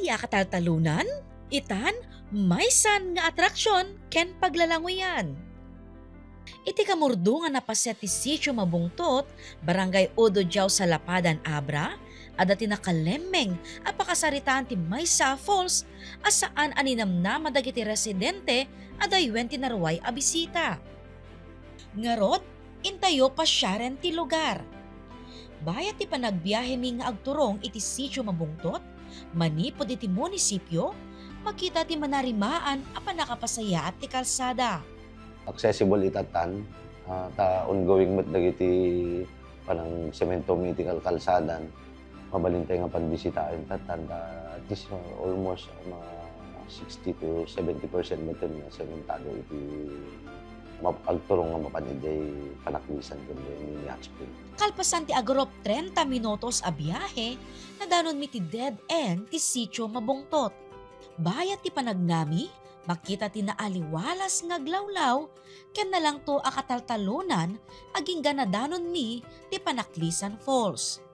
ti akataltalunan, itan, maysan nga atraksyon ken paglalangoyan. Iti kamurdo nga napaset ti sitio Mabungtot, Barangay Odo Diao sa Lapadan Abra, ada tinakalemeng apakasaritaan ti Maysa Falls asaan aninamnama dagiti residente adaywen ti narway a bisita. Ngarot, intayo pa syaren ti lugar. Bayat ti panagbiyahe mi nga agturong iti sitio Mabungtot, manipod iti munisipyo, makita ti manarimaan a panakapasaya at ti kalsada. Accessible itatan, ta ongoing met dagiti panang semento medical kalsadan, mabalintay nga panbisitaen tatan, at least almost mga 60 to 70% meton nga sementado iti agturong nga mapaniday panaklisan kundi ni Hot Spring. Kalpasan ti agrop 30 minutos a biyahe, nadanon mi ti dead end ti sitio Mabungtot. Bayat ti panagnami, makita ti naaliwalas nga glawlaw, ken na lang to akataltalunan, aging ganadanon mi ti Panaklisan Falls.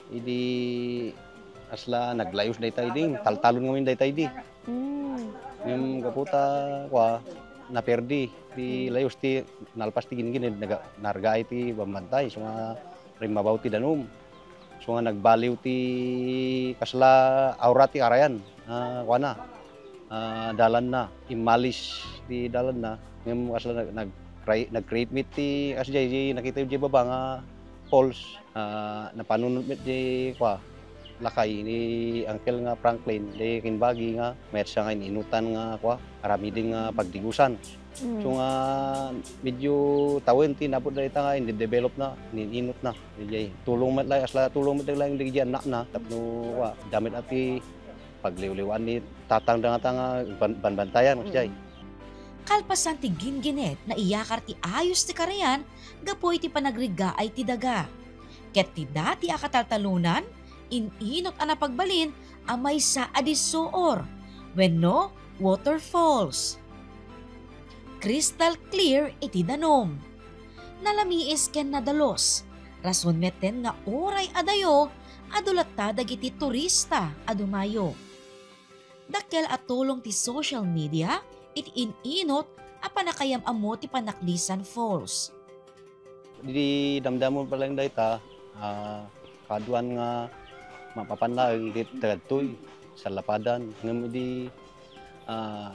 Idi asla naglayos daytay ding, taltalon ngamin daytay di. Yung kaputa kwa naperdi ti layos ti nalpas ti gingin nargay ti bambantay so nga rimabaw ti danom. So nga nagbaliw ti kasla aura ti arayan. Kuana dalan na imalis di dalan na ngem kasla nag-create meet ti asjay nakita yung baba nga falls napanunod met di kwa lakay ni Uncle nga Franklin di kinbagi nga met siya nga inutan nga kwa arami ding nga pagdigusan. So nga medyo tawin ti napod na ita nga develop na ninot na di tulong met lay asla tulong met lang di anak na tapno wa damit ati pagliw-liwan ni tatang nga banbantayan asjay. Kalpasan ti ginginet na iyakar ti ayos ti karayan, gapoy ti panagriga ay ti daga. Ket ti dati akataltalunan, ininot ana pagbalin amay sa adisuor, wenno waterfalls. Crystal clear iti danom. Nalamiis ken nadalos, rason meten nga oray adayo, adulata dagiti turista adumayo. Dakkel at tulong ti social media, iti ininot a panakayam amo ti Panaklisan Falls. Di damdamon pa lang dayta, kaduan nga mapapanlaeng di tagadtoy sa lapadan. Ngam di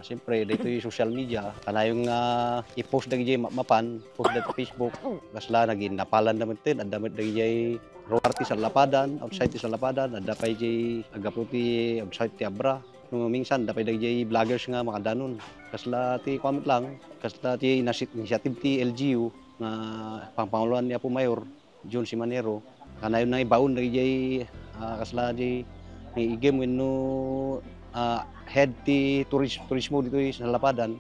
siyempre dito yung social media, kanayong i-post na gijay mapan, post na sa Facebook, kasla naging napalan naman din, at damit na gijay roarty sa lapadan, outside sa lapadan, at dapay jay agaputi outside ti Abra. Nung minsan, dapay na gijay vloggers nga makadanon. Kasla ti comment lang, kasla ti initiative ti LGU, na pangpanguluan ni Apo Mayor, John Simanero, kanayon na ibaon na gijay kasla di ni igem wenno head ti turismo dito sa Lapadan,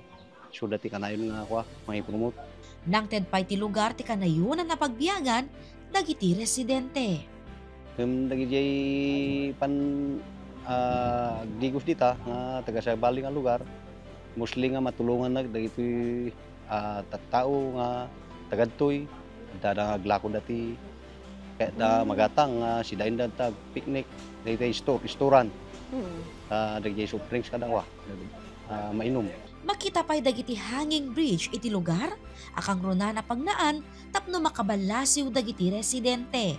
so dati kanayon nga ako may promote. Nang tedpay ti lugar ti kanayunan na pagbiyagan, dagiti residente. Dagiti pan digos dita nga taga sa bali nga lugar, mostly nga matulungan nag dagiti tattao nga tagadtoy, dada nga glako dati kaya da magatang si dain da tag picnic dagiti restaurant. Dagiti soft drinks kada wa mainom. Makita pa'y dagiti hanging bridge iti lugar, akang runa na pagnaan tapno makabalasiw dagiti residente.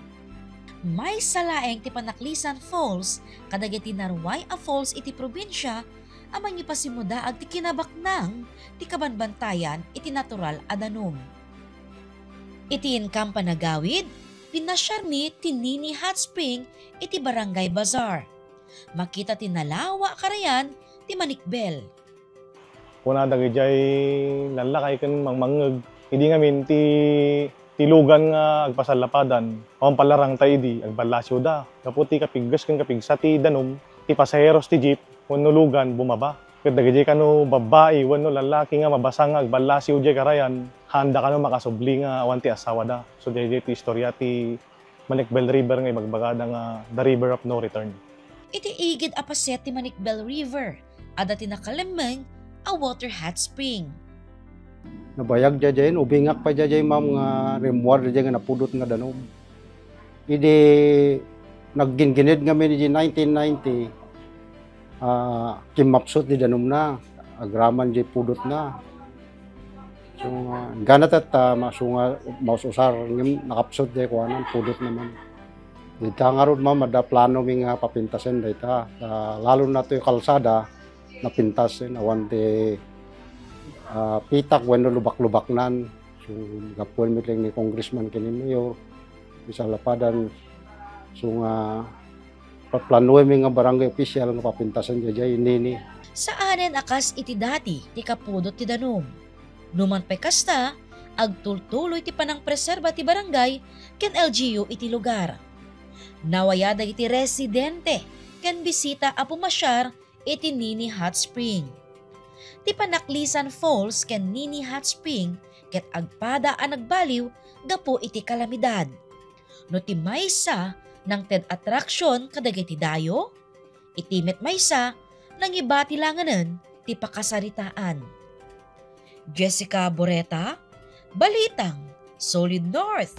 May salaeng ti Panaklisan Falls, kadagiti narway a falls iti probinsya, amang ipasimuda ag ti kinabaknang ti kabanbantayan iti natural a danom. Iti income panagawid, pinasyarmi ti Nini Hot Spring iti Barangay Bazaar. Makita ti nalawa karayan ti Manikbel. Kuna dagijay lalakay ken mangmangeg. Idi ngamin ti lugan nga agpasalapadan. Awan palarang ta idi agbalasyo da. Kaputi kapiggas ken kapigsa ti danom, ti pasaheros ti jeep wenno lugan bumaba. Ket dagijay kano babae wenno lalaki nga mabasa nga agbalasyo jay karayan, handa kano makasubli nga awan ti asawa da. So dagijay ti istorya ti Manikbel River nga magbagada nga the river of no return. Iti igid apaset ti Manikbel River, ada ti nakalemeng a water hot spring. Nabayag dyan, ubingak pa dyan ma'am nga remuar dyan nga napudot nga danom. Idi nagginginid nga mi di 1990, kimapsot di danom na, agraman di pudot na. So, ganat at masunga, maususar, nakapsot di kuanan, pudot naman. Dita nga ron ma'am, ada plano mi nga papintasin dita. Lalo na to yung kalsada, napintasin, awan di pitak, wano lubak-lubak nan. So, gapuan mi lang ni Congressman kini Mayor, bisa lapadan. So nga, paplanuhin mi nga barangay official nga papintasan jay nini. Saanen akas iti dati ti kapudot ti danom. Numan pa'y kasta, agtultuloy ti panang preserba ti barangay ken LGU iti lugar. Nawayada iti residente ken bisita a pumasyar iti Nini Hot Spring. Ti Panaklisan Falls ken Nini Hot Spring ket agpada a nagbaliw gapo iti kalamidad. No ti maysa nang TED attraction kadagiti dayo, itimet maysa nang iba ti langanen ti pakasaritaan. Jessica Boreta, Balitang, Solid North.